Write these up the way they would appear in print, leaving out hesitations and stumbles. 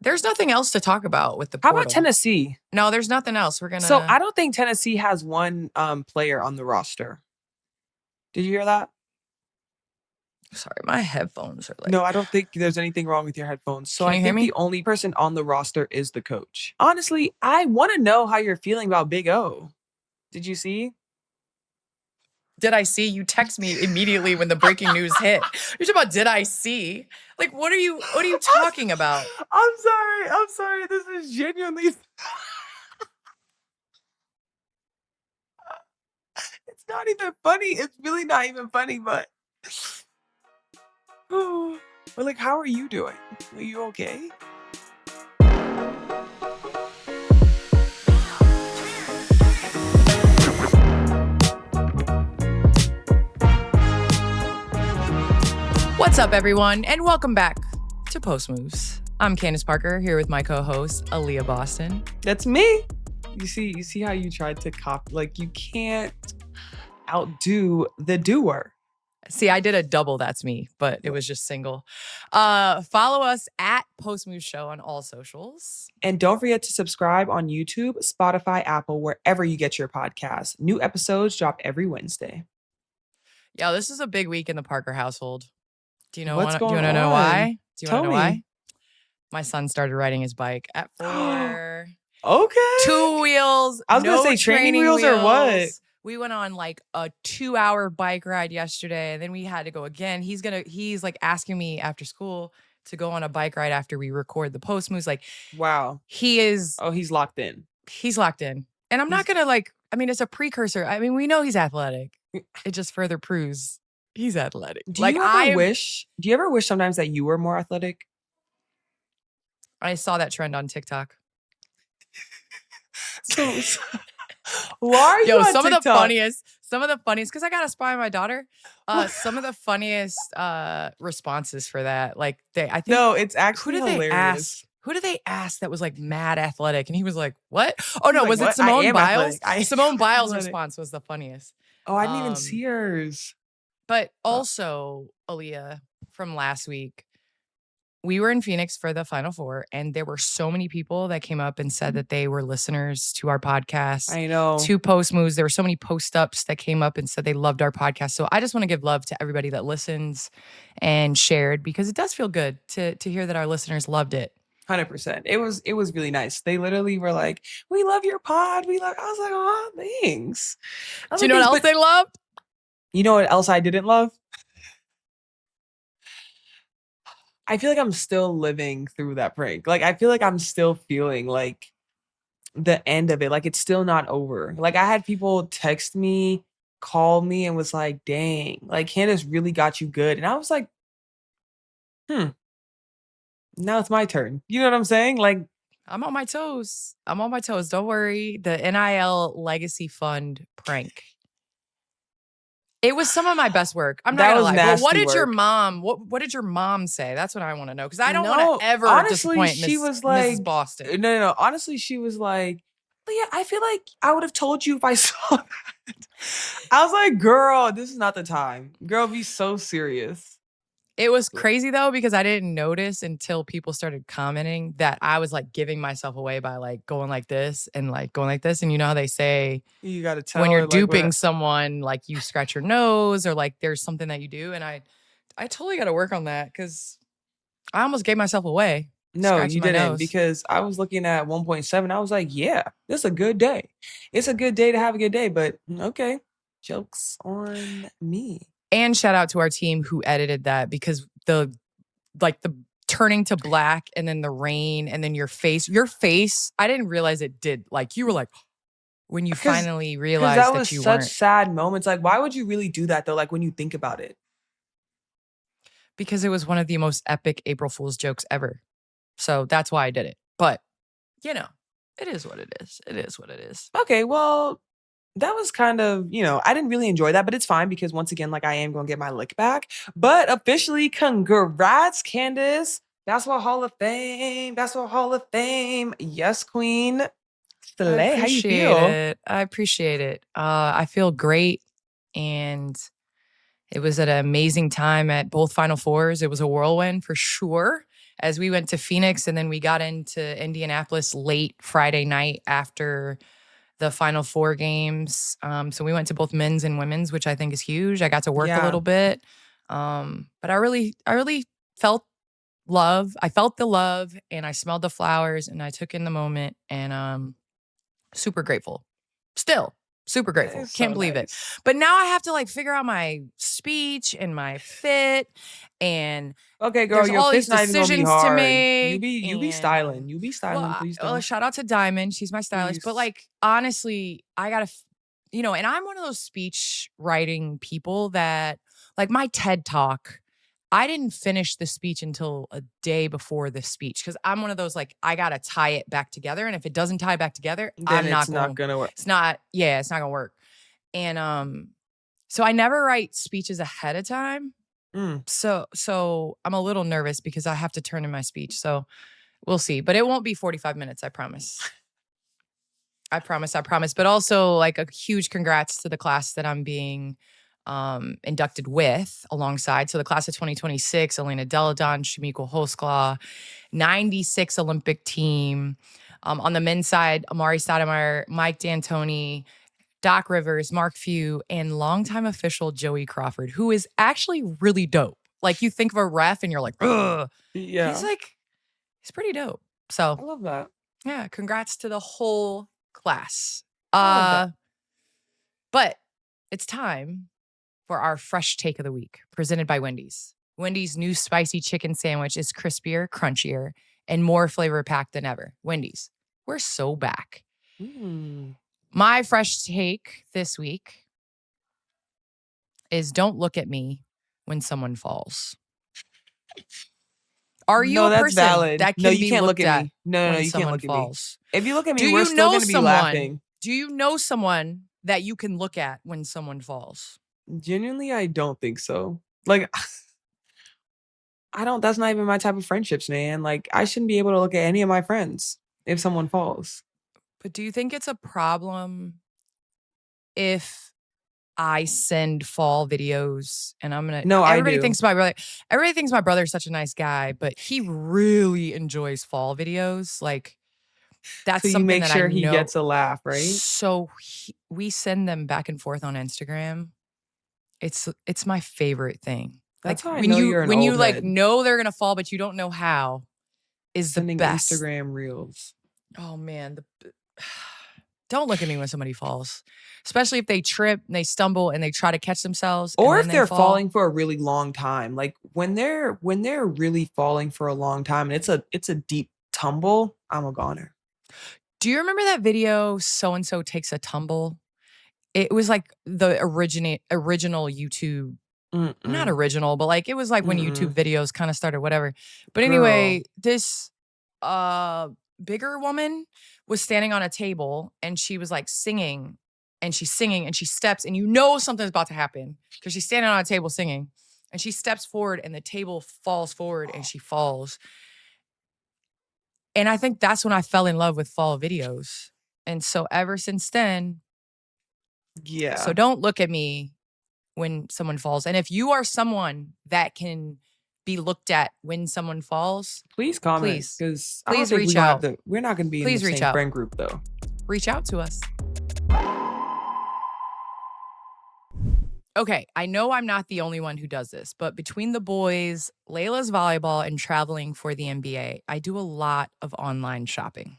There's nothing else to talk about with the How portal. about Tennessee? No, there's nothing else. We're gonna. So I don't think Tennessee has one player on the roster. Did you hear that? Sorry, my headphones are like. No, I don't think there's anything wrong with your headphones. So Can I you hear think me? the only person on the roster is the coach. Honestly, I want to know how you're feeling about Big O. Did you see? Did I see? You text me immediately when the breaking news hit. You're talking about did I see? Like, what are you talking about? I'm sorry. This is genuinely. It's not even funny. It's really not even funny, but. But like, how are you doing? Are you okay? What's up, everyone, and welcome back to Post Moves. I'm Candace Parker here with my co-host Aliyah Boston. That's me. You see how you tried to copy? Like, you can't outdo the doer. See, I did a double that's me, but it was just single. Follow us at Post Moves Show on all socials. And don't forget to subscribe on YouTube, Spotify, Apple, wherever you get your podcasts. New episodes drop every Wednesday. Yeah, this is a big week in the Parker household. Do you know What's going do you want to know on? why? Do you Tell want to know me. why? My son started riding his bike at 4. Okay. 2 wheels. I was gonna say training wheels or what? We went on like a 2-hour bike ride yesterday, and then we had to go again. He's like asking me after school to go on a bike ride after we record the Post Moves. Like, Wow. he's locked in. He's locked in. And I'm not gonna it's a precursor. I mean, we know he's athletic. It just further proves he's athletic. Do you ever wish sometimes that you were more athletic? I saw that trend on TikTok. So why are you on some TikTok? Some of the funniest, because I got a spy on my daughter. Some of the funniest responses for that. Like I think No, it's actually hilarious. Who did they ask that was like mad athletic? And he was like, what? Oh no, Like, was what? it Simone I am Biles? athletic. Simone Biles' athletic. response was the funniest. Oh, I didn't even see hers. But also, Aliyah, from last week, we were in Phoenix for the Final Four, and there were so many people that came up and said that they were listeners to our podcast. I know. To Post Moves. There were so many post-ups that came up and said they loved our podcast. So I just want to give love to everybody that listens and shared, because it does feel good to hear that our listeners loved it. 100%. It was really nice. They literally were like, "We love your pod. I was like, "Oh, thanks." Do you know what else they loved? You know what else I didn't love? I feel like I'm still living through that prank. Like, I feel like I'm still feeling like the end of it. Like, it's still not over. Like, I had people text me, call me, and was like, "Dang, like Candace really got you good." And I was like, now it's my turn. You know what I'm saying? Like, I'm on my toes. Don't worry. The NIL Legacy Fund prank. It was some of my best work. I'm not gonna lie. But what did your mom? What did your mom say? That's what I want to know, because I don't want to ever disappoint Mrs. Boston. No. Honestly, she was like, "Yeah, I feel like I would have told you if I saw that." I was like, "Girl, this is not the time. Girl, be so serious." It was crazy though, because I didn't notice until people started commenting that I was like giving myself away by like going like this and like going like this. And you know how they say you gotta tell when you're duping someone, like you scratch your nose or like there's something that you do. And I totally got to work on that, because I almost gave myself away. No, you didn't, because I was looking at 1.7. I was like, yeah, this is a good day. It's a good day to have a good day, but okay, joke's on me. And shout out to our team who edited that, because the turning to black and then the rain and then your face, I didn't realize it did. Like, you were like, when you finally realized that you weren't. Such sad moments. Like, why would you really do that though? Like, when you think about it. Because it was one of the most epic April Fool's jokes ever. So that's why I did it. But, you know, it is what it is. It is what it is. Okay, well, that was kind of, I didn't really enjoy that, but it's fine, because once again, like, I am going to get my lick back. But officially, congrats, Candace. Basketball Hall of Fame. Yes, queen. Slay. How you feel? I appreciate it. I feel great. And it was at an amazing time at both Final Fours. It was a whirlwind for sure. as we went to Phoenix, and then we got into Indianapolis late Friday night after the Final Four games. So we went to both men's and women's, which I think is huge. I got to work a little bit. But I really felt love. I felt the love, and I smelled the flowers, and I took in the moment, and super grateful. Still super grateful. Can't believe it. But now I have to like figure out my speech and my fit, and okay, girl, your fit's not even gonna be hard. You be styling. You be styling. Well, please don't. Shout out to Diamond. She's my stylist. Please. But like honestly, I gotta, and I'm one of those speech writing people that like my TED Talk. I didn't finish the speech until a day before the speech because I'm one of those like I gotta tie it back together, and if it doesn't tie back together, then it's not gonna work. It's not gonna work. And so I never write speeches ahead of time. So I'm a little nervous because I have to turn in my speech. So we'll see, but it won't be 45 minutes. I promise. I promise. But also like a huge congrats to the class that I'm being inducted with alongside. So the class of 2026, Elena Deladon, Shamiko Holsklaw, 96 Olympic team. On the men's side, Amari Stoudemire, Mike D'Antoni, Doc Rivers, Mark Few, and longtime official Joey Crawford, who is actually really dope. Like you think of a ref and you're like, ugh. Yeah. He's pretty dope. So I love that. Yeah, congrats to the whole class. But it's time for our fresh take of the week, presented by Wendy's. Wendy's new spicy chicken sandwich is crispier, crunchier, and more flavor packed than ever. Wendy's, we're so back. My fresh take this week is don't look at me when someone falls. Are you a person valid. that can no, you be can't looked look at at me. No, when you someone can't look falls? At me. If you look at me, Do we're you still know going to be someone? laughing. Do you know someone that you can look at when someone falls? Genuinely, I don't think so. Like, I don't. That's not even my type of friendships, man. Like, I shouldn't be able to look at any of my friends if someone falls. But do you think it's a problem if I send fall videos and I'm gonna? No, everybody I do. thinks my brother. Everybody thinks my brother's such a nice guy, but he really enjoys fall videos. Like that's so you something make that sure I he know. gets a laugh, right? So we send them back and forth on Instagram. It's my favorite thing. That's like how I know you're an when you old like head. know they're gonna fall, but you don't know how. Is Sending the best Instagram reels. Oh man, don't look at me when somebody falls, especially if they trip, and they stumble, and they try to catch themselves, or and if then they're fall. falling for a really long time. Like when they're really falling for a long time, and it's a deep tumble. I'm a goner. Do you remember that video? So and so takes a tumble. It was like the original YouTube. Not original, but like it was like when YouTube videos kind of started, whatever. But anyway, this bigger woman was standing on a table and she was like singing and she's singing and she steps and you know something's about to happen because she's standing on a table singing and she steps forward and the table falls forward and she falls. And I think that's when I fell in love with fall videos. And so ever since then, yeah. So don't look at me when someone falls. And if you are someone that can be looked at when someone falls, please comment. Because please reach out. We're not going to be in the same friend group though. Reach out to us. Okay, I know I'm not the only one who does this, but between the boys, Layla's volleyball, and traveling for the NBA, I do a lot of online shopping.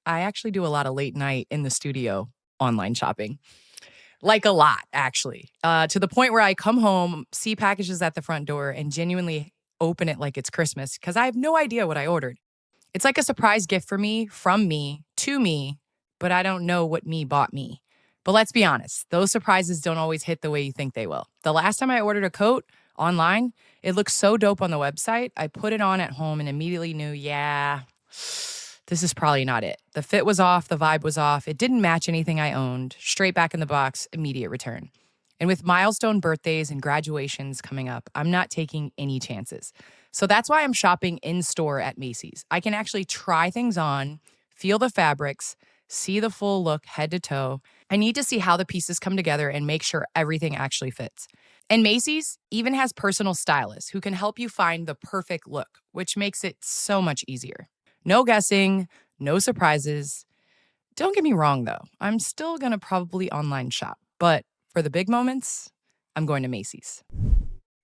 I actually do a lot of late night in the studio online shopping. Like a lot, actually. To the point where I come home, see packages at the front door, and genuinely open it like it's Christmas because I have no idea what I ordered. It's like a surprise gift for me, from me, to me, but I don't know what me bought me. But let's be honest, those surprises don't always hit the way you think they will. The last time I ordered a coat online, it looked so dope on the website. I put it on at home and immediately knew, this is probably not it. The fit was off, the vibe was off. It didn't match anything I owned. Straight back in the box, immediate return. And with milestone birthdays and graduations coming up, I'm not taking any chances. So that's why I'm shopping in store at Macy's. I can actually try things on, feel the fabrics, see the full look head to toe. I need to see how the pieces come together and make sure everything actually fits. And Macy's even has personal stylists who can help you find the perfect look, which makes it so much easier. No guessing, no surprises. Don't get me wrong, though. I'm still going to probably online shop. But for the big moments, I'm going to Macy's.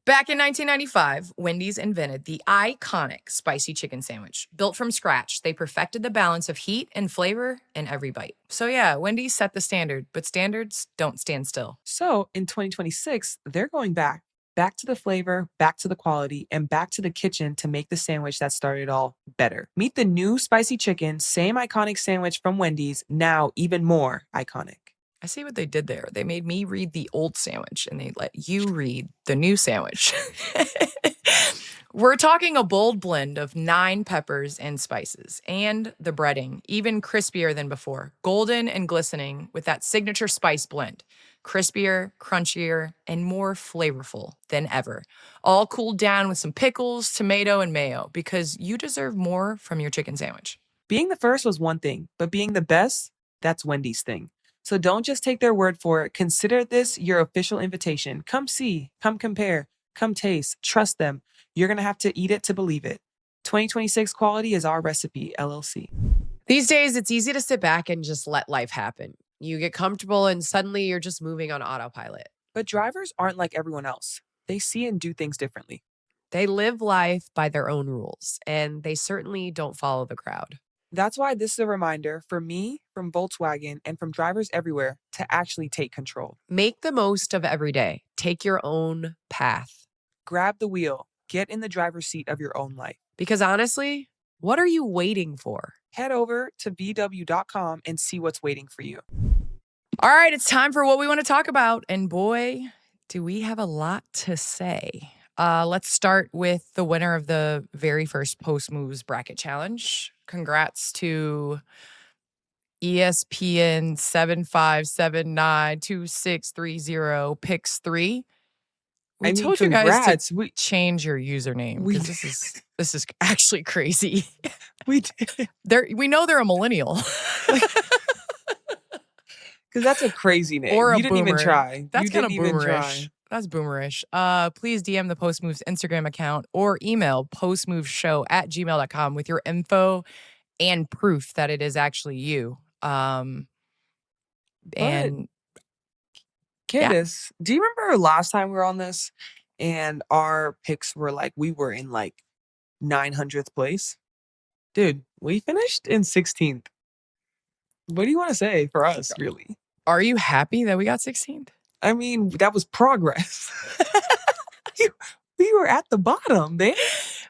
Back in 1995, Wendy's invented the iconic spicy chicken sandwich. Built from scratch, they perfected the balance of heat and flavor in every bite. So yeah, Wendy's set the standard, but standards don't stand still. So in 2026, they're going back to the flavor, back to the quality, and back to the kitchen to make the sandwich that started it all better. Meet the new spicy chicken, same iconic sandwich from Wendy's, now even more iconic. I see what they did there. They made me read the old sandwich and they let you read the new sandwich. We're talking a bold blend of 9 peppers and spices, and the breading, even crispier than before. Golden and glistening with that signature spice blend. Crispier, crunchier, and more flavorful than ever. All cooled down with some pickles, tomato, and mayo, because you deserve more from your chicken sandwich. Being the first was one thing, but being the best, that's Wendy's thing. So don't just take their word for it. Consider this your official invitation. Come see, come compare, come taste, trust them. You're going to have to eat it to believe it. 2026 quality is our recipe, LLC. These days, it's easy to sit back and just let life happen. You get comfortable and suddenly you're just moving on autopilot. But drivers aren't like everyone else. They see and do things differently. They live life by their own rules, and they certainly don't follow the crowd. That's why this is a reminder for me, from Volkswagen, and from drivers everywhere to actually take control. Make the most of every day. Take your own path. Grab the wheel. Get in the driver's seat of your own life. Because honestly, what are you waiting for? Head over to VW.com and see what's waiting for you. All right, it's time for what we want to talk about. And boy, do we have a lot to say. Let's start with the winner of the very first Post Moves Bracket Challenge. Congrats to ESPN 75792630 Picks 3. We told you guys to change your username because this is actually crazy. We did. We know they're a millennial. Because that's a crazy name. Or a you didn't boomer. even try. That's kind of boomerish. That's boomerish. Please DM the Post Moves Instagram account or email postmoveshow@gmail.com with your info and proof that it is actually you. And Candace, do you remember last time we were on this and our picks were like, we were in like 900th place? Dude, we finished in 16th. What do you want to say for us, really? Are you happy that we got 16th? I mean, that was progress. We were at the bottom, man.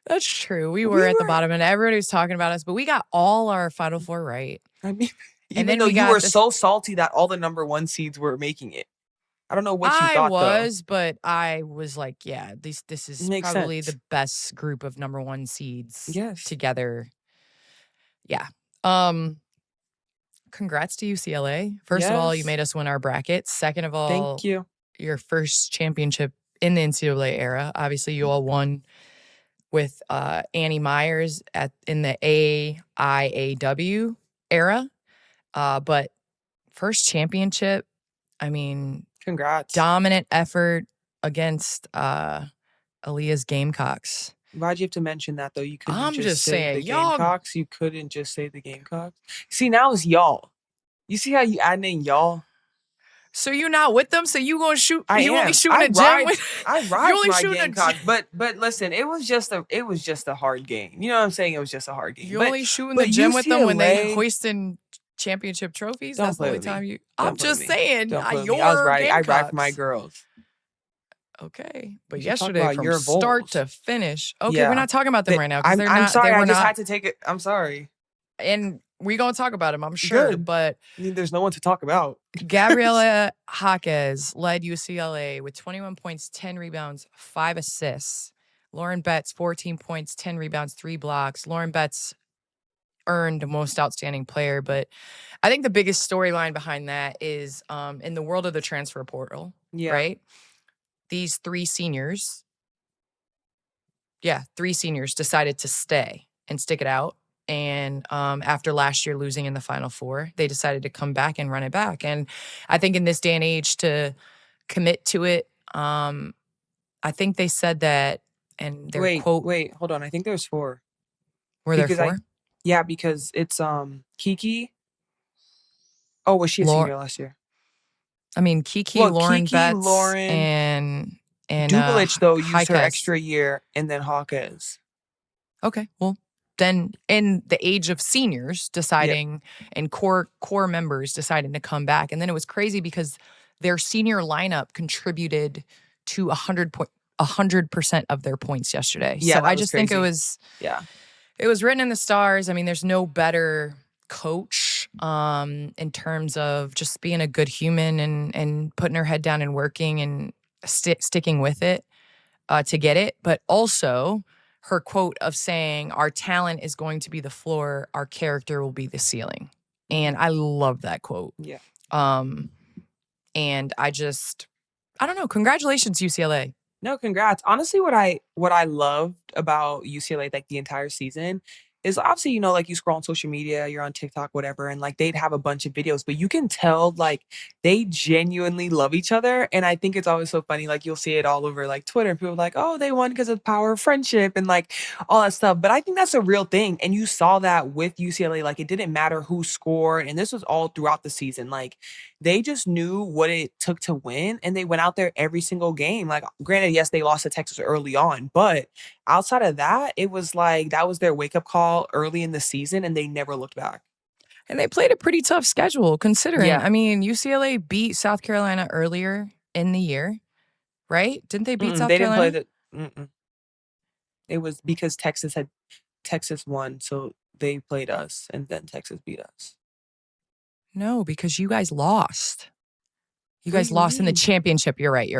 That's true. We were at the bottom and everybody was talking about us, but we got all our Final Four right. I mean, even though you were so salty that all the number 1 seeds were making it. I don't know what you thought, but I was like, yeah, this is probably the best group of number 1 seeds together. Yeah. Congrats to UCLA. First of all, you made us win our bracket. Second of all, thank you. Your first championship in the NCAA era. Obviously, you all won with Annie Myers in the AIAW era. But first championship, I mean, congrats. Dominant effort against Aliyah's Gamecocks. Why'd you have to mention that, though? You couldn't I'm just saying, the Gamecocks. You couldn't just say the Gamecocks. See, now it's y'all. You see how you add in y'all? So you're not with them? So you gonna shoot? I you am. only shooting a gem with? I ride for my Gamecocks, but listen, it was just a hard game. You know what I'm saying? It was just a hard game. You only shooting the gem with them when they hoisting championship trophies. That's the only time you. I'm just saying. I was right. I ride for my girls. Okay, but yesterday from start to finish. Okay, we're not talking about them right now. I'm sorry. I just had to take it. I'm sorry. And we gonna talk about them, I'm sure. Good. But I mean, there's no one to talk about. Gabriela Jaquez led UCLA with 21 points, 10 rebounds, 5 assists. Lauren Betts, 14 points, 10 rebounds, 3 blocks. Lauren Betts earned most outstanding player, but I think the biggest storyline behind that is in the world of the transfer portal, right? These 3 seniors decided to stay and stick it out. And after last year losing in the Final Four, they decided to come back and run it back. And I think in this day and age to commit to it I think they said that, and their quote. Wait, hold on. I think there's 4. Were there 4? Yeah, because it's Kiki. Oh, was she a senior last year? I mean, Kiki, Lauren Betts, Lauren, and Dubelich, though, used Jaquez. her extra year, and then Jaquez. Okay, well, then in the age of seniors deciding and core members deciding to come back. And then it was crazy because their senior lineup contributed to 100% of their points yesterday. Yeah, so I just think it was written in the stars. I mean, there's no better coach in terms of just being a good human and putting her head down and working and sticking with it to get it. But also her quote of saying, our talent is going to be the floor, our character will be the ceiling. And I love that quote. Yeah. And I don't know. Congratulations, UCLA. No, congrats. Honestly, what I loved about UCLA like the entire season is obviously, you know, like you scroll on social media, you're on TikTok, whatever, and like they'd have a bunch of videos, but you can tell like they genuinely love each other. And I think it's always so funny. Like you'll see it all over like Twitter. People are like, oh, they won because of the power of friendship and like all that stuff. But I think that's a real thing. And you saw that with UCLA. Like it didn't matter who scored. And this was all throughout the season. Like they just knew what it took to win. And they went out there every single game. Like granted, yes, they lost to Texas early on, but outside of that, it was like that was their wake-up call early in the season, and they never looked back. And they played a pretty tough schedule, considering. Yeah. I mean, UCLA beat South Carolina earlier in the year, right? Didn't they beat South Carolina? Didn't play It was because Texas won, so they played us, and then Texas beat us. No, because you guys lost. You guys lost in the championship. You're right.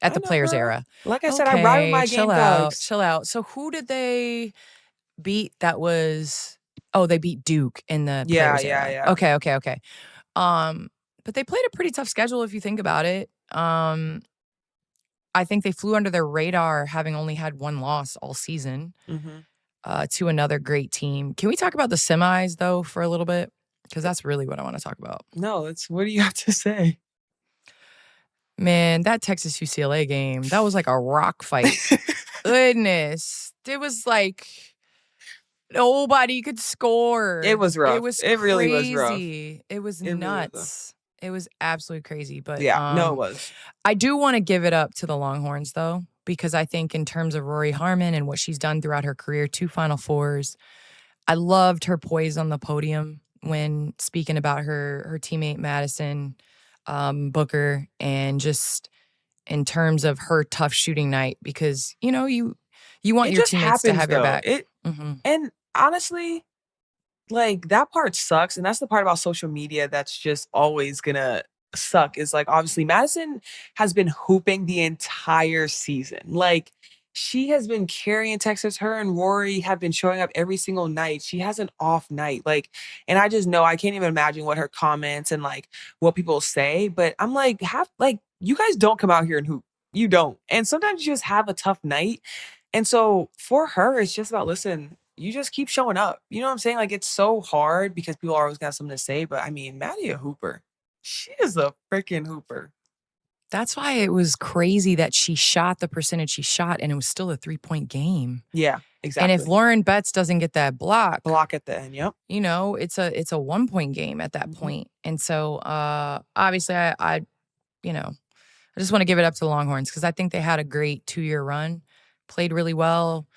At the Players era. Like I said, I ride with my Gamecocks. Chill out. So who did they beat that was... Oh, they beat Duke in the Players era. Yeah. Okay. But they played a pretty tough schedule if you think about it. I think they flew under their radar having only had one loss all season to another great team. Can we talk about the semis, though, for a little bit? Because that's really what I want to talk about. No, what do you have to say? Man, that Texas UCLA game, that was like a rock fight. Goodness. It was like nobody could score. It was rough. It really was rough. It was nuts. It was absolutely crazy. But yeah, no, it was. I do want to give it up to the Longhorns, though, because I think in terms of Rory Harmon and what she's done throughout her career, 2 Final Fours, I loved her poise on the podium when speaking about her teammate Madison Booker, and just in terms of her tough shooting night, because you know you want your teammates to have your back. And honestly, like that part sucks, and that's the part about social media that's just always gonna suck. Is like obviously Madison has been hooping the entire season. Like she has been carrying Texas. Her and Rory have been showing up every single night. She has an off night. Like, and I just know I can't even imagine what her comments and like what people say. But I'm like, you guys don't come out here and hoop. You don't. And sometimes you just have a tough night. And so for her, it's just about, listen, you just keep showing up. You know what I'm saying? Like it's so hard because people are always got something to say. But I mean, Maddie a hooper. She is a freaking hooper. That's why it was crazy that she shot the percentage she shot, and it was still a 3-point game. Yeah, exactly. And if Lauren Betts doesn't get that block at the end, yep. You know, it's a 1-point game at that point. And so obviously I just want to give it up to the Longhorns because I think they had a great 2-year run, played really well,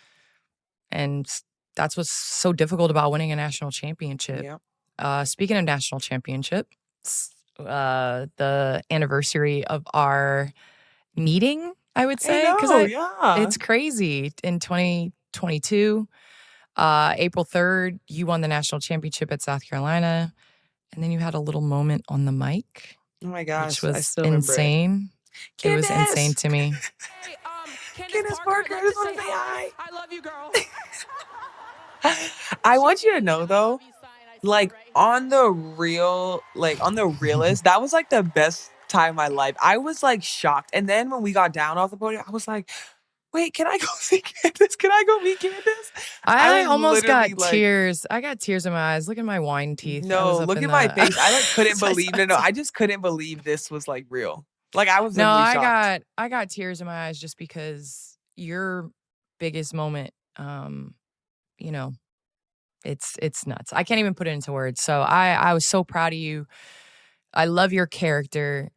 and that's what's so difficult about winning a national championship. Yep. Speaking of national championships, the anniversary of our meeting, I would say, because it's crazy. In 2022, April 3rd, you won the national championship at South Carolina, and then you had a little moment on the mic. Oh my gosh, which was insane. It was insane to me. Hey, Candace Parker, I say hi. I love you, girl. I want you to know though, like on the realist, that was like the best time of my life. I was like shocked. And then when we got down off the podium, I was like, wait, can I go see Candace? Can I go meet Candace? I almost got tears. I got tears in my eyes. Look at my wine teeth. No, look at my face. I like couldn't believe it. No, I just couldn't believe this was like real. Like I was literally shocked. I got tears in my eyes just because your biggest moment, you know, it's nuts. I can't even put it into words. So I was so proud of you. I love your character.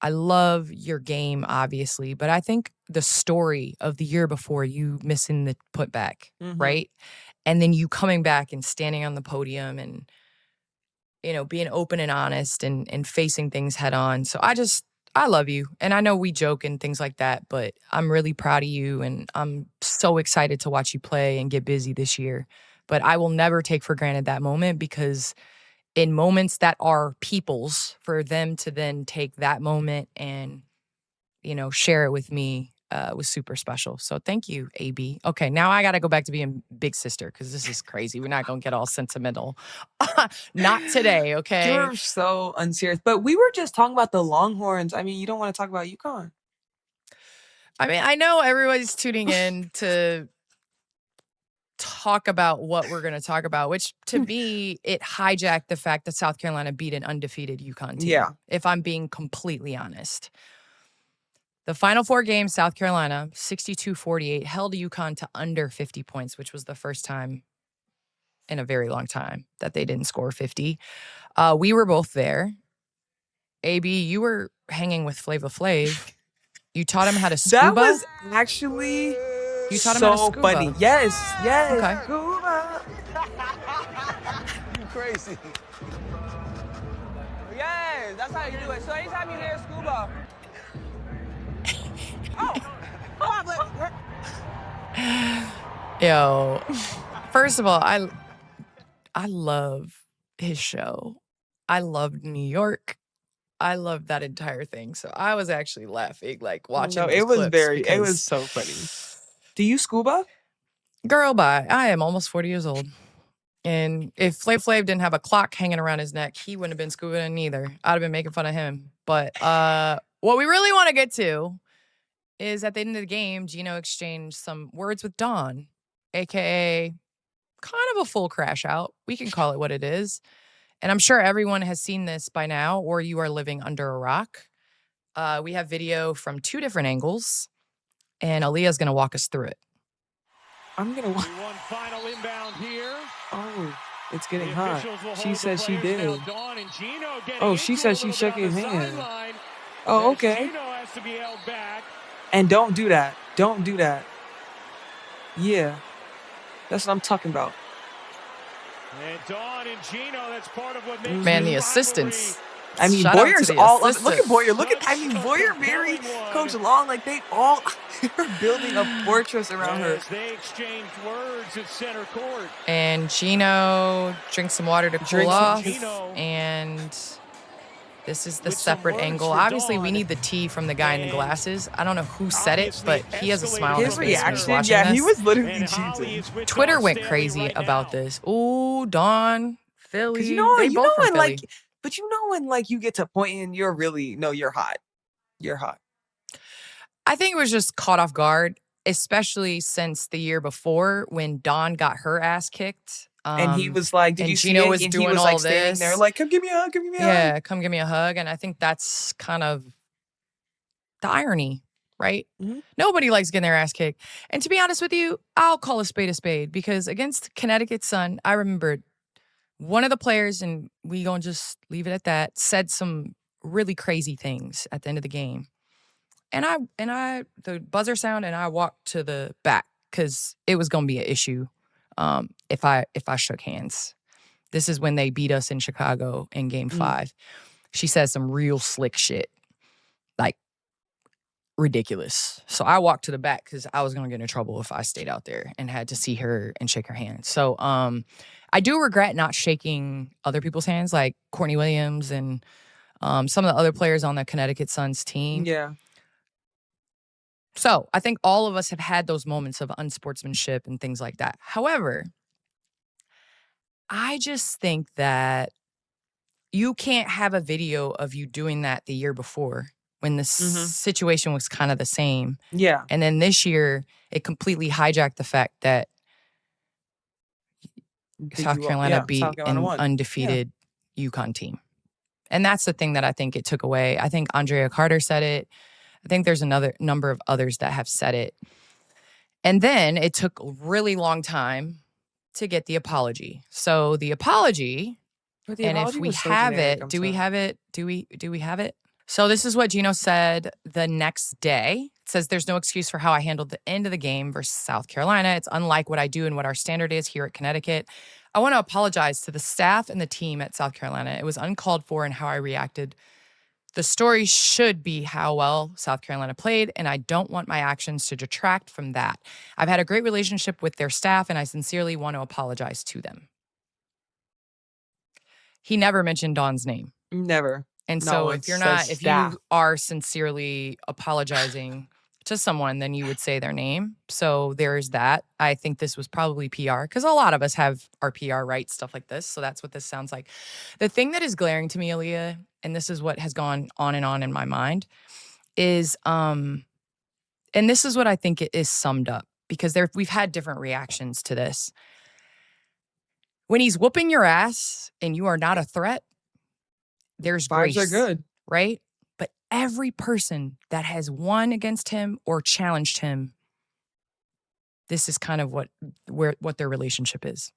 I love your game, obviously, but I think the story of the year before, you missing the putback, right? And then you coming back and standing on the podium and, you know, being open and honest and facing things head on. So I love you. And I know we joke and things like that, but I'm really proud of you. And I'm so excited to watch you play and get busy this year. But I will never take for granted that moment, because in moments that are people's, for them to then take that moment and, you know, share it with me was super special. So thank you, AB. Okay, now I got to go back to being big sister, because this is crazy. We're not going to get all sentimental. Not today, okay? You're so unserious. But we were just talking about the Longhorns. I mean, you don't want to talk about UConn. I mean, I know everybody's tuning in to talk about what we're going to talk about, which to me, it hijacked the fact that South Carolina beat an undefeated UConn team. Yeah. If I'm being completely honest. The final 4 games, South Carolina, 62-48, held UConn to under 50 points, which was the first time in a very long time that they didn't score 50. We were both there. AB, you were hanging with Flava Flav. You taught him how to scuba. That was actually you taught him how to so scuba. funny. Yes. Okay. Scuba. You crazy. Yes, that's how you do it. So anytime you hear scuba. Yo, first of all, I love his show. I loved New York. I loved that entire thing. So I was actually laughing, like watching. No, those it was clips it was so funny. Do you scuba? Girl, bye. I am almost 40 years old. And if Flav didn't have a clock hanging around his neck, he wouldn't have been scubaing either. I'd have been making fun of him. But what we really want to get to is at the end of the game, Geno exchanged some words with Dawn, a.k.a. kind of a full crash out. We can call it what it is. And I'm sure everyone has seen this by now, or you are living under a rock. We have video from 2 different angles, and Aliyah's going to walk us through it. I'm going to watch. One final inbound here. Oh, it's getting hot. She said she did. Oh, she said she shook his hand. Oh, okay. And don't do that. Don't do that. Yeah. That's what I'm talking about. And Dawn and Geno, that's part of what makes Man, the assistants. I mean, Shout out Boyer's to the all assistants. look at Boyer. Look at Boyer, Mary, Coach Long, like they all are building a fortress around her. They exchanged words at center court. And Geno drinks some water to cool off. And this is the separate angle. Obviously, we need the tea from the guy in the glasses. I don't know who said it, but he has a smile on his face when he's watching yeah, this. he was literally cheating. Twitter went crazy about this. Ooh, Dawn, Philly. You know, they you both know from when Philly. like, but you know when like you get to a point and you're really you're hot. You're hot. I think it was just caught off guard, especially since the year before when Dawn got her ass kicked. And he was like, did you see Geno it? was And doing he was all like this. standing there like, come give me a hug, give me a hug. Yeah, come give me a hug. And I think that's kind of the irony, right? Mm-hmm. Nobody likes getting their ass kicked. And to be honest with you, I'll call a spade because against Connecticut Sun, I remembered one of the players, and we gonna just leave it at that, said some really crazy things at the end of the game. And I the buzzer sound, and I walked to the back because it was gonna be an issue if I shook hands. This is when they beat us in Chicago in Game 5. She says some real slick shit, like ridiculous. So I walked to the back because I was gonna get in trouble if I stayed out there and had to see her and shake her hand. So I do regret not shaking other people's hands, like Courtney Williams and some of the other players on the Connecticut Suns team. Yeah. So I think all of us have had those moments of unsportsmanship and things like that. However, I just think that you can't have a video of you doing that the year before when the situation was kind of the same. Yeah. And then this year, it completely hijacked the fact that South Carolina beat an undefeated UConn team. And that's the thing that I think it took away. I think Andrea Carter said it. I think there's another number of others that have said it. And then it took a really long time to get the apology. So the apology, and if we have it, do we have it? Do we have it? So this is what Geno said the next day. It says, there's no excuse for how I handled the end of the game versus South Carolina. It's unlike what I do and what our standard is here at Connecticut. I want to apologize to the staff and the team at South Carolina. It was uncalled for in how I reacted. The story should be how well South Carolina played, and I don't want my actions to detract from that. I've had a great relationship with their staff, and I sincerely want to apologize to them. He never mentioned Dawn's name. Never. And so if you are sincerely apologizing to someone, then you would say their name. So there's that. I think this was probably PR because a lot of us have our PR rights, stuff like this. So that's what this sounds like. The thing that is glaring to me, Aliyah, and this is what has gone on and on in my mind, is, and this is what I think it is summed up because we've had different reactions to this. When he's whooping your ass and you are not a threat, there's grace. Vibes are good. Right? But every person that has won against him or challenged him, this is kind of what their relationship is.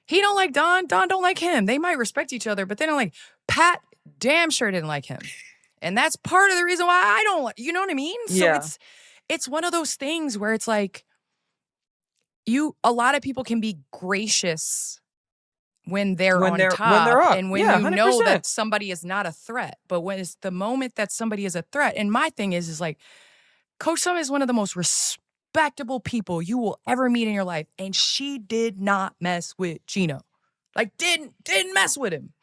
He don't like Dawn. Dawn don't like him. They might respect each other, but they don't like Pat. Damn sure didn't like him. And that's part of the reason why I don't like, you know what I mean? So it's one of those things where it's like a lot of people can be gracious when they're on top when they're up. And when you know that somebody is not a threat. But when it's the moment that somebody is a threat, and my thing is like, Coach Summer is one of the most respectable people you will ever meet in your life. And she did not mess with Geno. Like, didn't mess with him.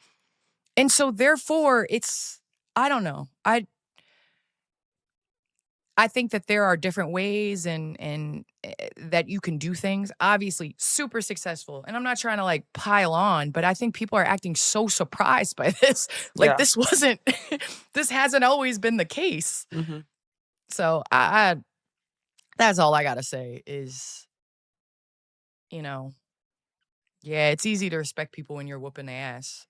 And so therefore, I don't know. I think that there are different ways and that you can do things. Obviously, super successful. And I'm not trying to like pile on, but I think people are acting so surprised by this. Like this hasn't always been the case. Mm-hmm. So I that's all I got to say is, it's easy to respect people when you're whooping their ass,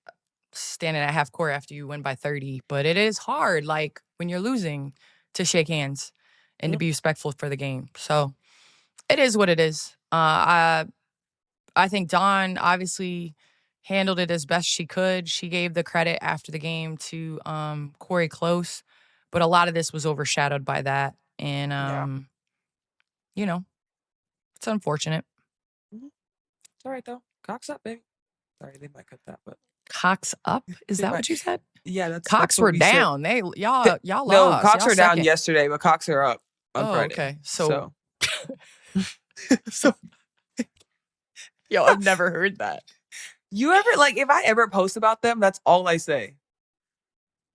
standing at half court after you win by 30. But it is hard, like when you're losing, to shake hands and to be respectful for the game. So it is what it is. I think Dawn obviously handled it as best she could. She gave the credit after the game to Cori Close, but a lot of this was overshadowed by that. And, it's unfortunate. Mm-hmm. It's all right, though. Cock's up, baby. Sorry, they might cut that, but. Cocks up? Is that what you said? Yeah, Cocks were down. Y'all lost. No, Cocks were down yesterday, but Cocks are up on Friday. Okay. So yo, I've never heard that. You ever if I ever post about them, that's all I say.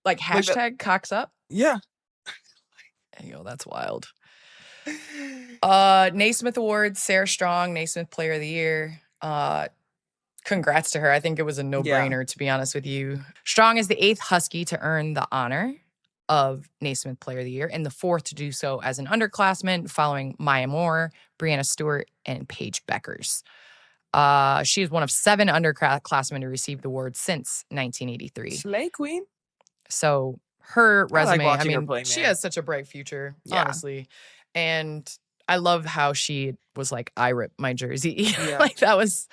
Like hashtag Cocks up? Yeah. Yo, that's wild. Naismith Awards, Sarah Strong, Naismith Player of the Year. Congrats to her. I think it was a no-brainer, to be honest with you. Strong is the 8th Husky to earn the honor of Naismith Player of the Year and the 4th to do so as an underclassman, following Maya Moore, Brianna Stewart, and Paige Beckers. She is one of 7 underclassmen to receive the award since 1983. Slay Queen. So her resume, she has such a bright future, honestly. And I love how she was like, I rip my jersey. Like that was,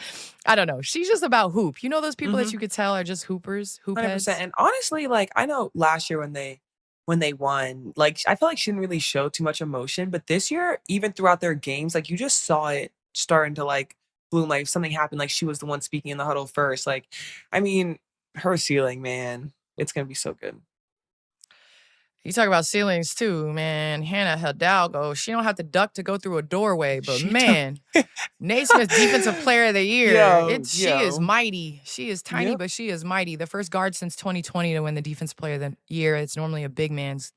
I don't know. She's just about hoop. You know those people that you could tell are just hoopers, hoop 100%. Heads? And honestly, I know last year when they won, I felt like she didn't really show too much emotion. But this year, even throughout their games, you just saw it starting to bloom. If something happened, she was the one speaking in the huddle first. Her ceiling, man, it's going to be so good. You talk about ceilings too, man. Hannah Hidalgo, she don't have to duck to go through a doorway, but man, Naismith Defensive Player of the Year. She is mighty. She is tiny, but she is mighty. The first guard since 2020 to win the Defensive Player of the Year. It's normally a big man's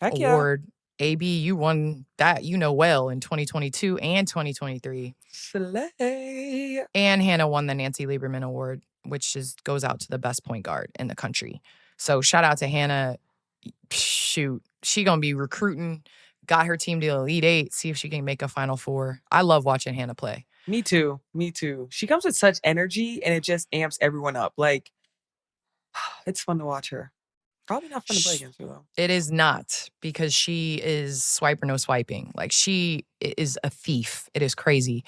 award. AB, you won that, well, in 2022 and 2023. Slay. And Hannah won the Nancy Lieberman Award, which goes out to the best point guard in the country. So shout out to Hannah. Shoot, she gonna be recruiting, got her team to Elite 8, see if she can make a Final Four. I love watching Hannah play. Me too. She comes with such energy and it just amps everyone up. It's fun to watch her. Probably not fun to play against her, though. It is not, because she is swipe or no swiping. Like, she is a thief. It is crazy.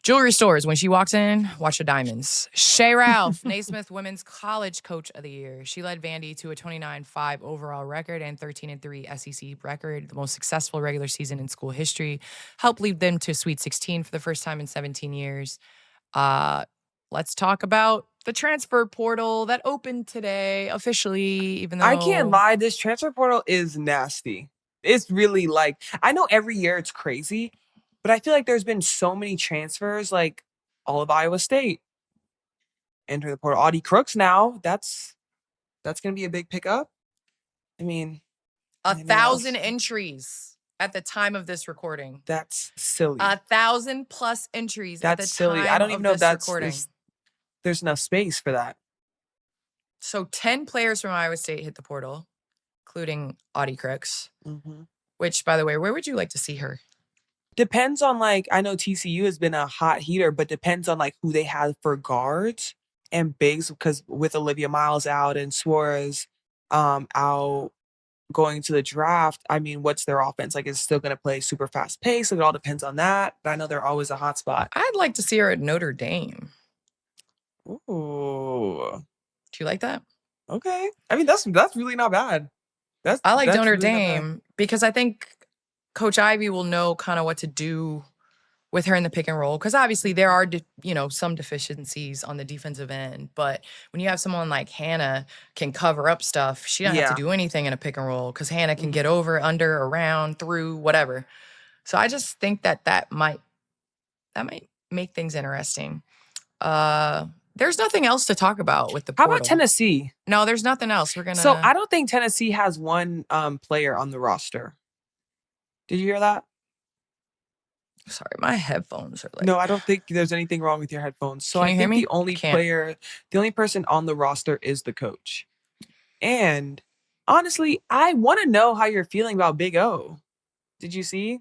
Jewelry stores, when she walks in, watch the diamonds. Shay Ralph, Naismith Women's College Coach of the Year. She led Vandy to a 29-5 overall record and 13-3 SEC record, the most successful regular season in school history. Helped lead them to Sweet 16 for the first time in 17 years. Let's talk about the transfer portal that opened today officially, even though... I can't lie, this transfer portal is nasty. It's really like, I know every year it's crazy, but I feel like there's been so many transfers, like all of Iowa State enter the portal. Audi Crooks now, that's going to be a big pickup. I mean... 1,000 entries at the time of this recording. That's silly. 1,000+ entries at the silly. time I don't even know if that's recording. There's enough space for that. So 10 players from Iowa State hit the portal, including Audi Crooks, which, by the way, where would you like to see her? Depends on, like, I know TCU has been a hot heater, but depends on, like, who they have for guards and bigs, because with Olivia Miles out and Suarez out going to the draft, I mean, what's their offense? Like, is it still going to play super fast pace? Like, it all depends on that. But I know they're always a hot spot. I'd like to see her at Notre Dame. Ooh. Do you like that? Okay. I mean, that's really not bad. I like Notre really Dame because I think Coach Ivy will know kind of what to do with her in the pick and roll. Because obviously there are, some deficiencies on the defensive end. But when you have someone like Hannah can cover up stuff, she doesn't have to do anything in a pick and roll because Hannah can get over, under, around, through, whatever. So I just think that might make things interesting. There's nothing else to talk about with the portal. How about Tennessee? No, there's nothing else. So I don't think Tennessee has one player on the roster. Did you hear that? Sorry, my headphones are like... No, I don't think there's anything wrong with your headphones. So Can you hear me? The only person on the roster is the coach. And honestly, I want to know how you're feeling about Big O. Did you see?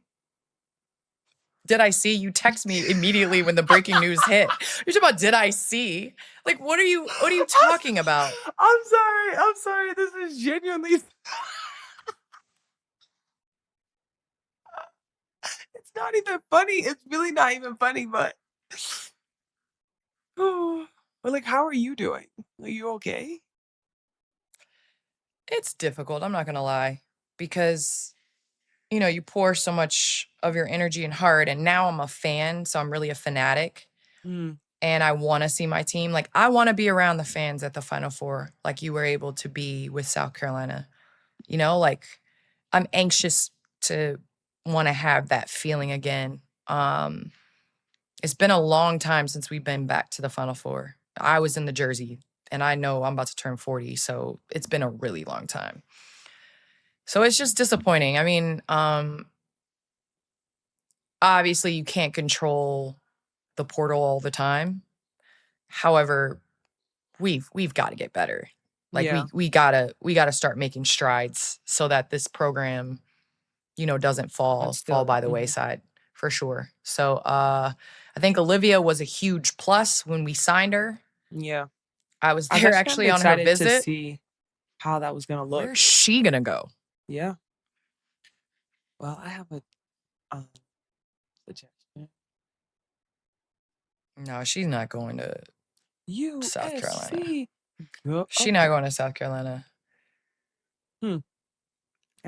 Did I see? You text me immediately when the breaking news hit. You're talking about, did I see? Like, what are you talking about? I'm sorry. This is genuinely... It's not even funny. It's really not even funny, but... But like, how are you doing? Are you okay? It's difficult, I'm not going to lie. Because... you pour so much of your energy and heart, and now I'm a fan, so I'm really a fanatic. And I want to see my team. Like, I want to be around the fans at the Final Four, like you were able to be with South Carolina. Like, I'm anxious to want to have that feeling again. It's been a long time since we've been back to the Final Four. I was in the jersey, and I know I'm about to turn 40, so it's been a really long time. So it's just disappointing. I mean, obviously you can't control the portal all the time. However, we've got to get better. Like we gotta start making strides so that this program, doesn't fall by the wayside for sure. So I think Olivia was a huge plus when we signed her. Yeah, I was there actually on her visit to see how that was gonna look. Where's she gonna go? Yeah. Well, I have a suggestion. No, she's not going to South Carolina. She's not going to South Carolina. I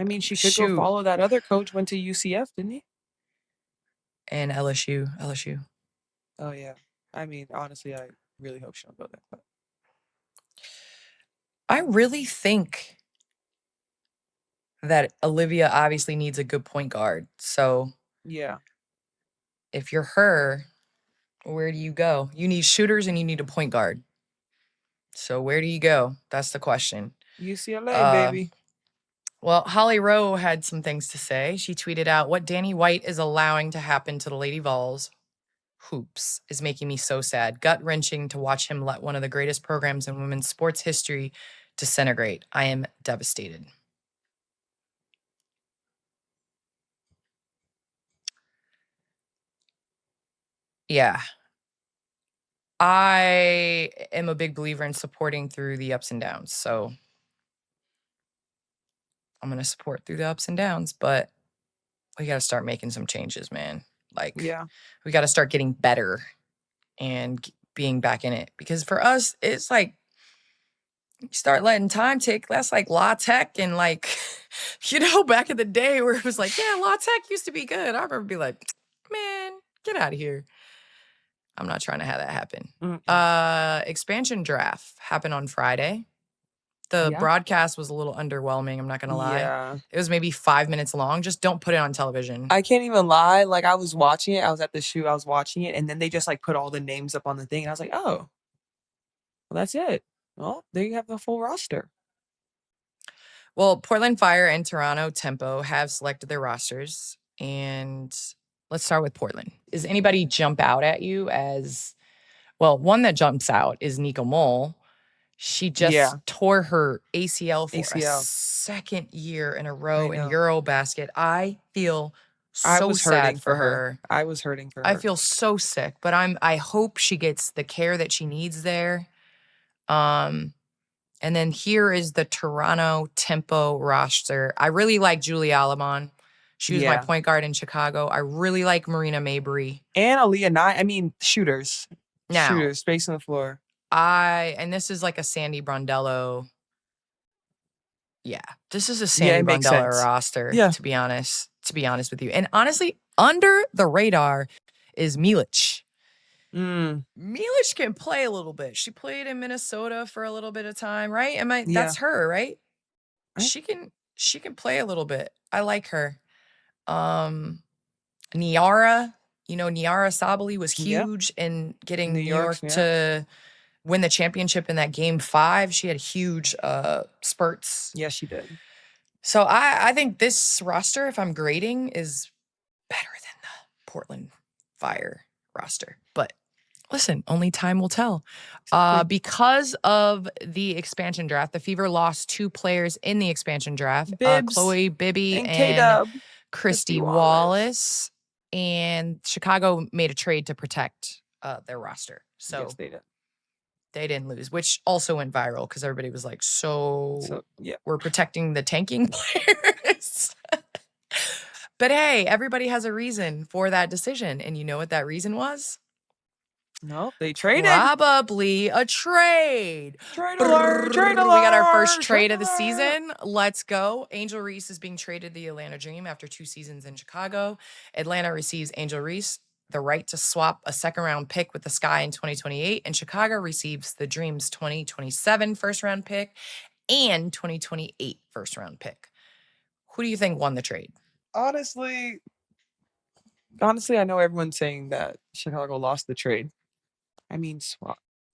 mean, she could go follow that other coach. Went to UCF, didn't he? And LSU. Oh yeah. I mean, honestly, I really hope she don't go there. But I really think that Olivia obviously needs a good point guard. So yeah, if you're her, where do you go? You need shooters and you need a point guard. So where do you go? That's the question. UCLA, baby. Well, Holly Rowe had some things to say. She tweeted out, "What Danny White is allowing to happen to the Lady Vols hoops is making me so sad. Gut-wrenching to watch him let one of the greatest programs in women's sports history disintegrate. I am devastated." Yeah. I am a big believer in supporting through the ups and downs. So I'm going to support through the ups and downs, but we got to start making some changes, man. Like, we got to start getting better and being back in it. Because for us, it's like, you start letting time take. That's like La Tech and like, back in the day where it was like, yeah, La Tech used to be good. I remember being like, man, get out of here. I'm not trying to have that happen. Expansion draft happened on Friday. The broadcast was a little underwhelming. I'm not going to lie. Yeah. It was maybe 5 minutes long. Just don't put it on television. I can't even lie. Like, I was watching it. I was at the shoot. I was watching it. And then they just like put all the names up on the thing. And I was like, oh, well, that's it. Well, there you have the full roster. Well, Portland Fire and Toronto Tempo have selected their rosters. And let's start with Portland. Does anybody jump out at you as, well, one that jumps out is Nico Mole. She just tore her ACL for a second year in a row in Eurobasket. I feel so sad for her. I was hurting for her. I feel so sick, but I hope she gets the care that she needs there. And then here is the Toronto Tempo roster. I really like Julie Alamon. She was my point guard in Chicago. I really like Marina Mabry. And Aliyah, shooters. Shooters, space on the floor. And this is like a Sandy Brondello. Yeah, this is a Sandy Brondello roster, to be honest with you. And honestly, under the radar is Milic. Milic can play a little bit. She played in Minnesota for a little bit of time, right? That's her, right? She can play a little bit. I like her. Niara, Niara Sabali was huge in getting New York to win the championship in that game 5. She had huge spurts. Yeah, she did. So I think this roster, if I'm grading, is better than the Portland Fire roster. But listen, only time will tell. Because of the expansion draft, the Fever lost 2 players in the expansion draft. Chloe Bibby and Christy Wallace. And Chicago made a trade to protect their roster. So yes, they did. They didn't lose, which also went viral because everybody was like, we're protecting the tanking players. But hey, everybody has a reason for that decision. And you know what that reason was? No, they traded. Probably a trade. Trade alert. We got our first trade of the season. Let's go. Angel Reese is being traded to the Atlanta Dream after 2 seasons in Chicago. Atlanta receives Angel Reese the right to swap a second-round pick with the Sky in 2028, and Chicago receives the Dream's 2027 first-round pick and 2028 first-round pick. Who do you think won the trade? Honestly, I know everyone's saying that Chicago lost the trade.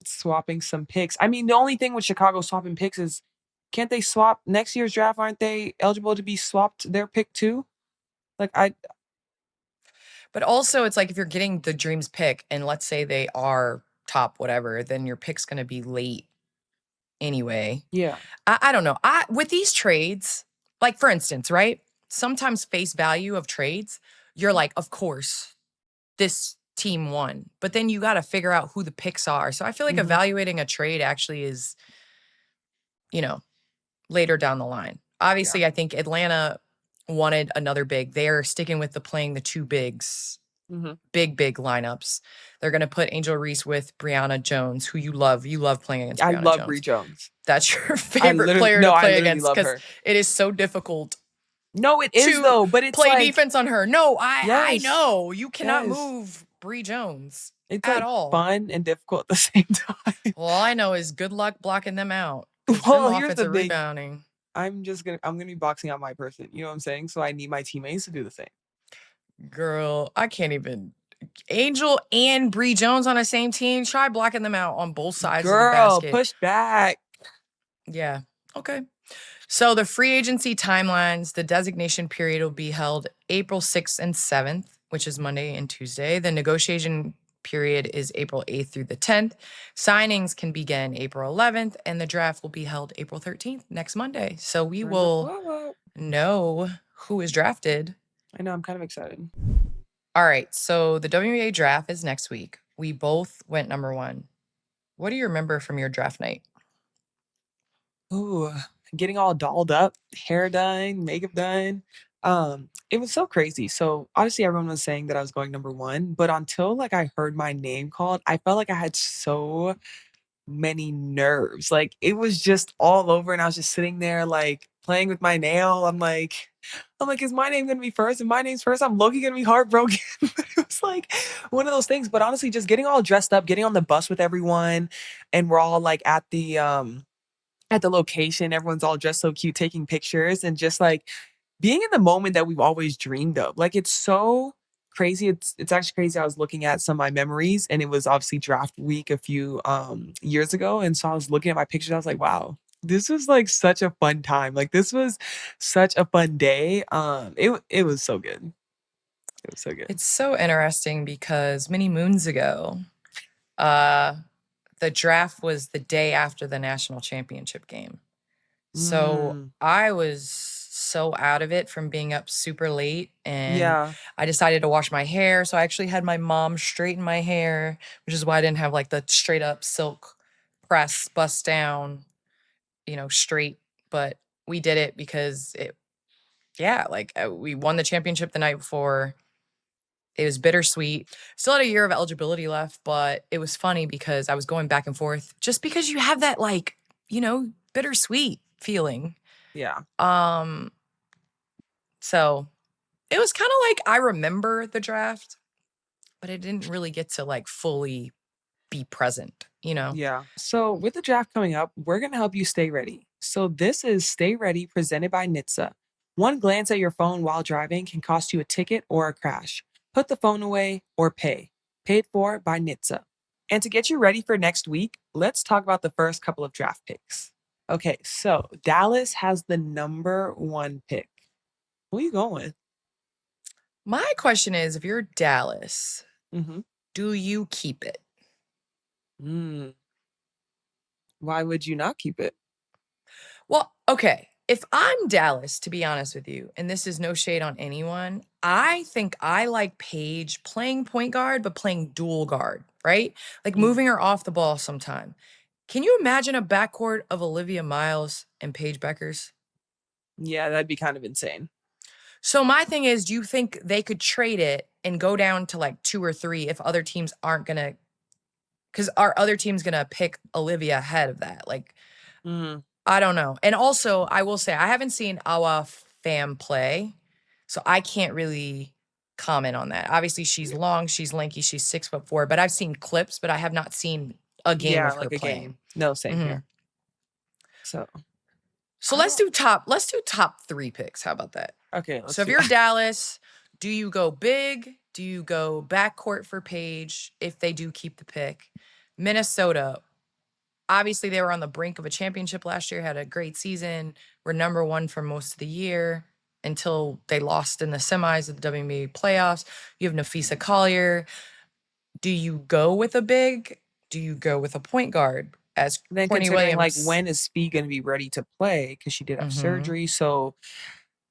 Swapping some picks. The only thing with Chicago swapping picks is, can't they swap next year's draft? Aren't they eligible to be swapped their pick too? But also, it's like if you're getting the Dreams pick, and let's say they are top whatever, then your pick's going to be late anyway. Yeah. I don't know. With these trades, like for instance, right? Sometimes face value of trades, you're like, of course, this team won. But then you got to figure out who the picks are. So I feel like evaluating a trade actually is, later down the line. Obviously, I think Atlanta wanted another big. They're sticking with playing the 2 bigs, big lineups. They're going to put Angel Reese with Brianna Jones, who you love. You love playing against Brianna Jones. I love Bree Jones. That's your favorite player to play against because it is so difficult. No, it is though, but it's play defense on her. No, I know. You cannot move Bree Jones at all. Fun and difficult at the same time. All I know is good luck blocking them out. Well, here's the thing. Rebounding. I'm gonna be boxing out my person. You know what I'm saying? So I need my teammates to do the same. Girl, I can't even. Angel and Bree Jones on the same team. Try blocking them out on both sides of the basket. Push back. Yeah. Okay. So the free agency timelines, the designation period will be held April 6th and 7th, which is Monday and Tuesday. The negotiation period is April 8th through the 10th. Signings can begin April 11th, and the draft will be held April 13th, next Monday. So we will know who is drafted. I know, I'm kind of excited. All right, so the WNBA Draft is next week. We both went number 1. What do you remember from your draft night? Ooh, getting all dolled up, hair done, makeup done. It was so crazy. So obviously everyone was saying that I was going number 1, but until like I heard my name called, I felt like I had so many nerves. Like it was just all over and I was just sitting there like playing with my nail. I'm like, is my name gonna be first? If my name's first, I'm low-key gonna be heartbroken. It was like one of those things. But honestly, just getting all dressed up, getting on the bus with everyone, and we're all like at the location, everyone's all dressed so cute, taking pictures and just like being in the moment that we've always dreamed of. Like it's so crazy. It's actually crazy. I was looking at some of my memories and it was obviously draft week a few years ago. And so I was looking at my pictures. I was like, wow, this was like such a fun time. Like this was such a fun day. It was so good. It was so good. It's so interesting because many moons ago, the draft was the day after the national championship game. So I was so out of it from being up super late and I decided to wash my hair. So I actually had my mom straighten my hair, which is why I didn't have like the straight up silk press bust down, straight. But we did it because we won the championship the night before. It was bittersweet. Still had a year of eligibility left, but it was funny because I was going back and forth just because you have that bittersweet feeling. Yeah. So it was kind of like I remember the draft, but I didn't really get to like fully be present, Yeah. So with the draft coming up, we're going to help you stay ready. So this is Stay Ready presented by NHTSA. One glance at your phone while driving can cost you a ticket or a crash. Put the phone away or pay. Paid for by NHTSA. And to get you ready for next week, let's talk about the first couple of draft picks. Okay, so Dallas has the number 1 pick. Who are you going with? My question is, if you're Dallas, Mm-hmm. do you keep it? Why would you not keep it? Well, okay. If I'm Dallas, to be honest with you, and this is no shade on anyone, I think I like Paige playing point guard, but playing dual guard, right? Like moving her off the ball sometime. Can you imagine a backcourt of Olivia Miles and Paige Beckers? Yeah, that'd be kind of insane. So my thing is, do you think they could trade it and go down to like 2 or 3 if other teams aren't going to, because our other team's going to pick Olivia ahead of that? Like, I don't know. And also, I will say, I haven't seen Awa Fam play, so I can't really comment on that. Obviously, she's long, she's lanky, she's 6'4", but I've seen clips, but I have not seen a game of her playing. Game. No, same here. So let's do top 3 picks. How about that? Okay. So if you're Dallas, do you go big? Do you go backcourt for Paige if they do keep the pick? Minnesota, obviously they were on the brink of a championship last year, had a great season, were number 1 for most of the year until they lost in the semis of the WNBA playoffs. You have Nafisa Collier. Do you go with a big? Do you go with a point guard? As then Courtney considering Williams, like when is Fee going to be ready to play because she did have surgery. So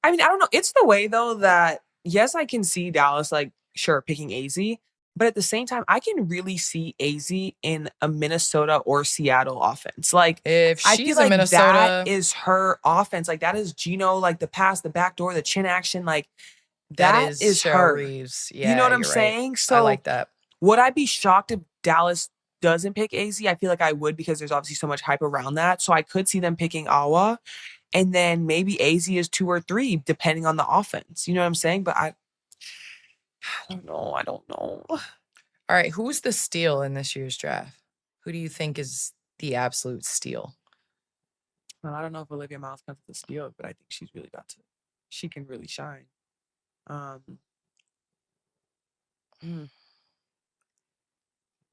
I mean, I don't know. It's the way though that yes, I can see Dallas like sure picking Azzi, but at the same time, I can really see Azzi in a Minnesota or Seattle offense. Like if she's I feel like in Minnesota, that is her offense. Like that is Geno, like the pass, the backdoor, the chin action, like that is her. Reeves. Yeah, you know what I'm you're saying? Right. So I like that. Would I be shocked if Dallas doesn't pick Azzi? I feel like I would because there's obviously so much hype around that. So I could see them picking Awa. And then maybe Azzi is 2 or 3, depending on the offense. You know what I'm saying? But I don't know. I don't know. All right. Who's the steal in this year's draft? Who do you think is the absolute steal? Well, I don't know if Olivia Miles comes to the steal, but I think she's really got to. She can really shine.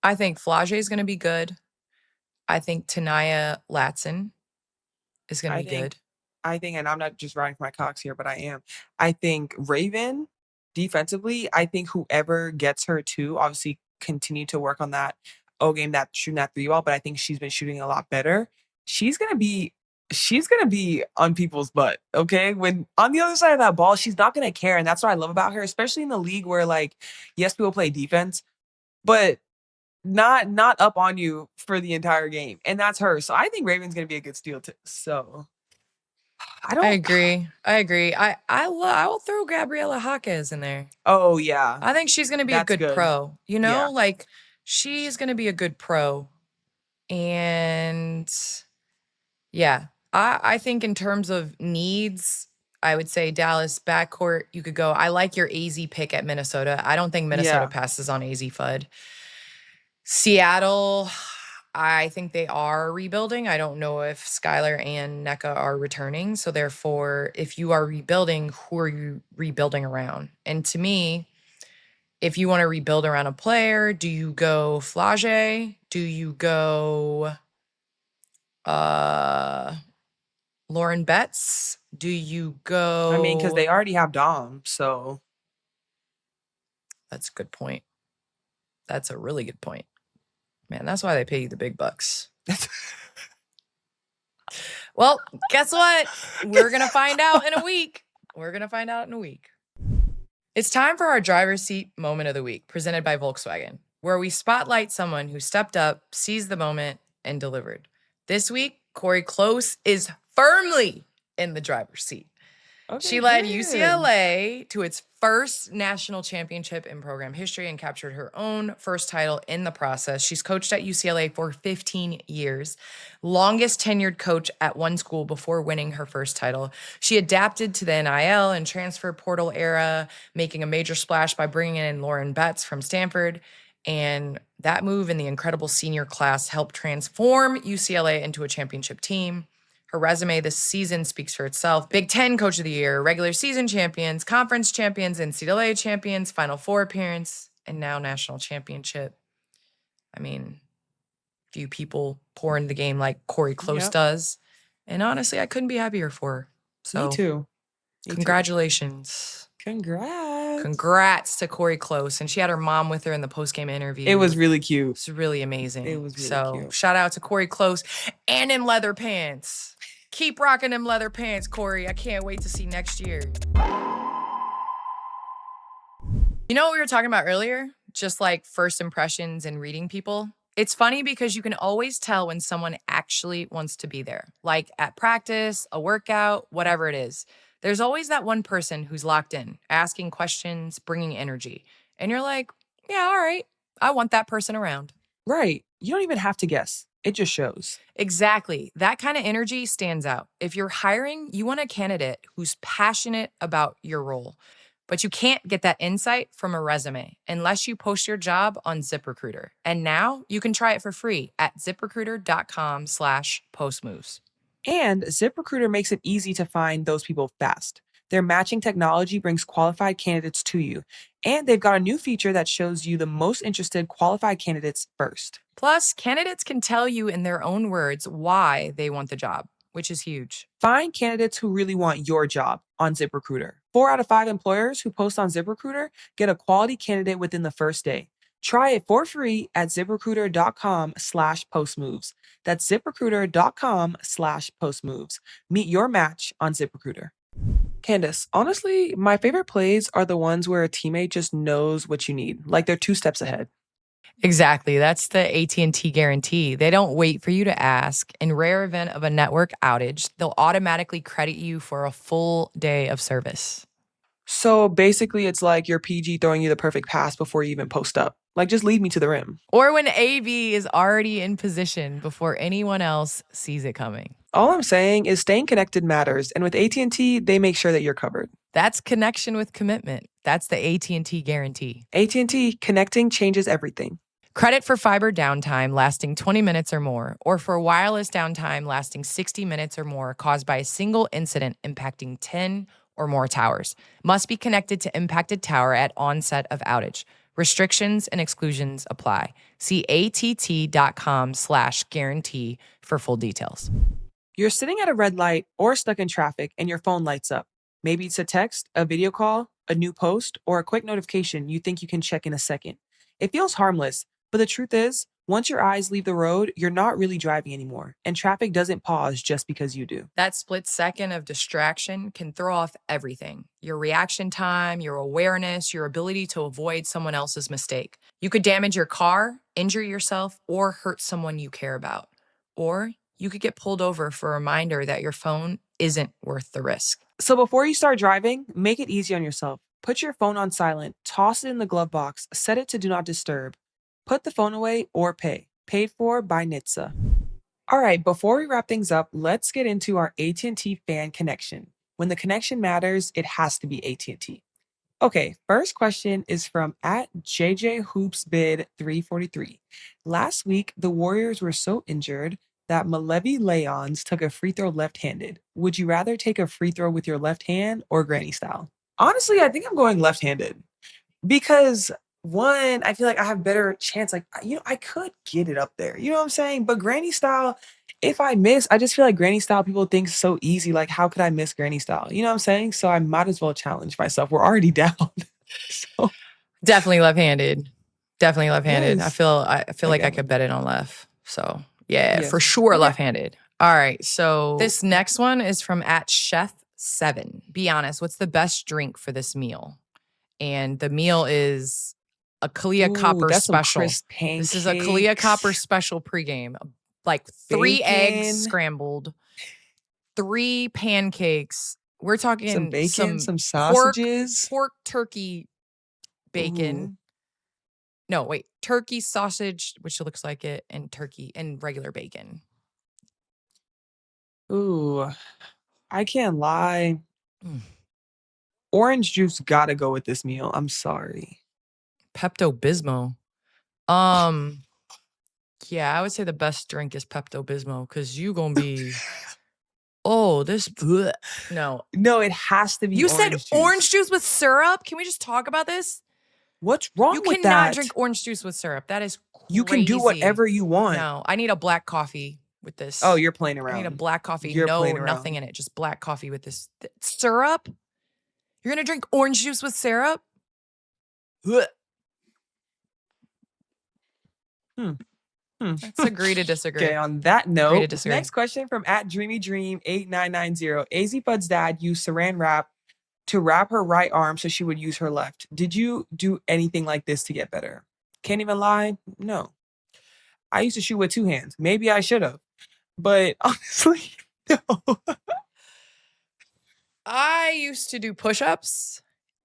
I think Flage is going to be good. I think Tanaya Latson is going to be good. I think, and I'm not just riding for my cocks here, but I am. I think Raven, defensively, I think whoever gets her to obviously continue to work on that game, that shooting that 3 ball, but I think she's been shooting a lot better. She's gonna be on people's butt. Okay. When on the other side of that ball, she's not gonna care. And that's what I love about her, especially in the league where like, yes, people play defense, but not up on you for the entire game. And that's her. So I think Raven's going to be a good steal too. So I agree. I will throw Gabriela Jaquez in there. Oh, yeah. I think she's going to be a good pro. You know, like she's going to be a good pro. And yeah, I think in terms of needs, I would say Dallas backcourt, you could go. I like your AZ pick at Minnesota. I don't think Minnesota passes on Azzi Fudd. Seattle, I think they are rebuilding. I don't know if Skylar and NECA are returning. So therefore, if you are rebuilding, who are you rebuilding around? And to me, if you want to rebuild around a player, do you go Flage? Do you go Lauren Betts? Do you go? I mean, because they already have Dom, so. That's a good point. That's a really good point. Man, that's why they pay you the big bucks. Well, guess what? We're going to find out in a week. It's time for our driver's seat moment of the week, presented by Volkswagen, where we spotlight someone who stepped up, seized the moment, and delivered. This week, Cori Close is firmly in the driver's seat. Okay, she led UCLA to its first national championship in program history and captured her own first title in the process. She's coached at UCLA for 15 years, longest tenured coach at one school before winning her first title. She adapted to the NIL and transfer portal era, making a major splash by bringing in Lauren Betts from Stanford. And that move in the incredible senior class helped transform UCLA into a championship team. Her resume this season speaks for itself. Big Ten Coach of the Year, regular season champions, conference champions, NCAA champions, Final Four appearance, and now national championship. I mean, few people pour into the game like Cori Close does. And honestly, I couldn't be happier for her. So, Me too. Congratulations. Congrats to Cori Close. And she had her mom with her in the post-game interview. It was really cute. It's really amazing. It was really cute. Shout out to Cori Close and in leather pants. Keep rocking them leather pants, Cori. I can't wait to see next year. You know what we were talking about earlier? Just like first impressions and reading people. It's funny because you can always tell when someone actually wants to be there. Like at practice, a workout, whatever it is. There's always that one person who's locked in, asking questions, bringing energy. And you're like, yeah, all right. I want that person around. Right. You don't even have to guess. It just shows. Exactly. That kind of energy stands out. If you're hiring, you want a candidate who's passionate about your role. But you can't get that insight from a resume unless you post your job on ZipRecruiter. And now you can try it for free at ziprecruiter.com/postmoves. And ZipRecruiter makes it easy to find those people fast. Their matching technology brings qualified candidates to you. And they've got a new feature that shows you the most interested qualified candidates first. Plus, candidates can tell you in their own words why they want the job, which is huge. Find candidates who really want your job on ZipRecruiter. 4 out of 5 employers who post on ZipRecruiter get a quality candidate within the first day. Try it for free at ziprecruiter.com/postmoves. That's ziprecruiter.com/postmoves. Meet your match on ZipRecruiter. Candace, honestly, my favorite plays are the ones where a teammate just knows what you need, like they're 2 steps ahead. Exactly. That's the AT&T guarantee. They don't wait for you to ask. In rare event of a network outage, they'll automatically credit you for a full day of service. So basically, it's like your PG throwing you the perfect pass before you even post up. Like, just lead me to the rim. Or when AB is already in position before anyone else sees it coming. All I'm saying is staying connected matters. And with AT&T, they make sure that you're covered. That's connection with commitment. That's the AT&T guarantee. AT&T, connecting changes everything. Credit for fiber downtime lasting 20 minutes or more, or for wireless downtime lasting 60 minutes or more caused by a single incident impacting 10 or more towers. Must be connected to impacted tower at onset of outage. Restrictions and exclusions apply. See att.com/guarantee for full details. You're sitting at a red light or stuck in traffic and your phone lights up. Maybe it's a text, a video call, a new post, or a quick notification you think you can check in a second. It feels harmless, but the truth is, Once your eyes leave the road, you're not really driving anymore, and traffic doesn't pause just because you do. That split second of distraction can throw off everything. Your reaction time, your awareness, your ability to avoid someone else's mistake. You could damage your car, injure yourself, or hurt someone you care about. Or you could get pulled over for a reminder that your phone isn't worth the risk. So before you start driving, make it easy on yourself. Put your phone on silent, toss it in the glove box, set it to do not disturb. Put the phone away or pay. Paid for by NHTSA. All right, before we wrap things up, let's get into our AT&T fan connection. When the connection matters, it has to be AT&T. Okay, first question is from @JJHoopsBid343. Last week, the Warriors were so injured that Malevi Leons took a free throw left-handed. Would you rather take a free throw with your left hand or granny style? Honestly, I think I'm going left-handed because one, I feel like I have better chance. Like, I could get it up there. You know what I'm saying? But granny style, if I miss, I just feel like granny style people think so easy. Like, how could I miss granny style? You know what I'm saying? So I might as well challenge myself. We're already down. So Definitely left-handed. Definitely left-handed. Yes. I feel like I could bet it on left. So yeah, for sure left-handed. All right. So this next one is from @Chef7. Be honest, what's the best drink for this meal? And the meal is a Kalia Copper that's some special. crisp This is a Kalia Copper special pregame. Like 3 eggs Bacon. scrambled, 3 pancakes. We're talking some bacon, some sausages. pork, turkey, bacon. No, wait, turkey, sausage, which looks like it, and turkey and regular bacon. Ooh, I can't lie. Orange juice gotta go with this meal. I'm sorry. Pepto-Bismol. Yeah, I would say the best drink is Pepto-Bismol because you gonna be, no. No, it has to be You orange said juice. orange juice with syrup? Can we just talk about this? What's wrong You with cannot that? drink orange juice with syrup. That is crazy. You can do whatever you want. No, I need a black coffee with this. Oh, you're playing I around. need a black coffee. You're No, playing around. nothing in it. Just black coffee with this syrup. You're gonna drink orange juice with syrup? Let's agree to disagree. Okay, on that Agree to note, disagree. next question from @DreamyDream8990. Azzi Fudd's dad used saran wrap to wrap her right arm so she would use her left. Did you do anything like this to get better? Can't even lie. No. I used to shoot with 2 hands. Maybe I should have. But honestly, no. I used to do push-ups.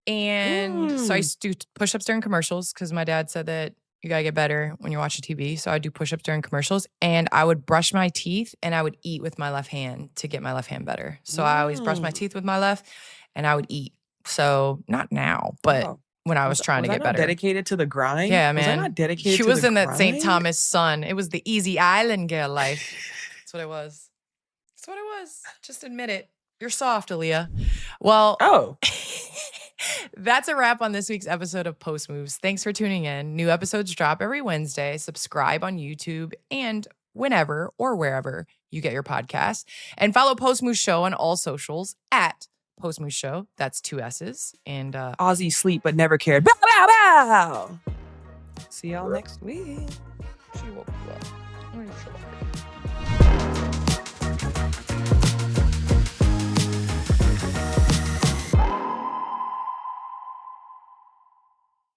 And so I used to do push-ups during commercials because my dad said that you gotta get better when you're watching TV. So I do push-ups during commercials, and I would brush my teeth and I would eat with my left hand to get my left hand better. So I always brush my teeth with my left, and I would eat. So not now, but when I was trying to get better. Dedicated to the grind? Yeah, Was I man. not dedicated She to was the in that St. grind? Thomas Sun. It was the easy island girl life. That's what it was. That's what it was. Just admit it. You're soft, Aliyah. Well, that's a wrap on this week's episode of Post Moves. Thanks for tuning in. New episodes drop every Wednesday. Subscribe on YouTube and whenever or wherever you get your podcast. And follow Post Moves Show on all socials @Post Moves Show. That's 2 S's. And Aussie sleep but never cared. Bow, bow, bow. See y'all next week. she woke you up.